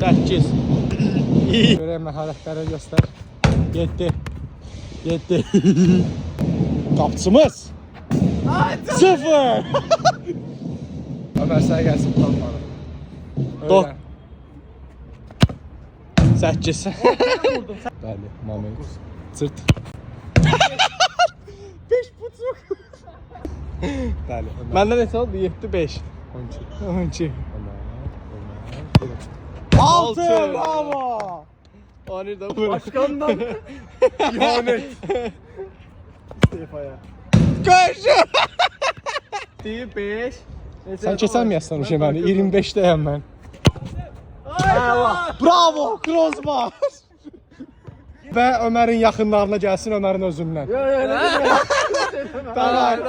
8. Görək məharətləri göstər. 7. 7. Qapçımız 0. Ömər sənə gəlsin utanmadım. 8. Bəli, moment. Sırt. 5,5. Bəli. Məndə neçə oldu? 7, 5. 12. 6. Bravo. Onur da vurur. Başkandan ihanet. İstefaya. Görüşürüz. 5. Sən keçəməyəsən uşaq məni. 25'deyəm mən. Bravo, crossbar. Və Ömərin yaxınlarına gəlsin Ömərin özündən. Tamam.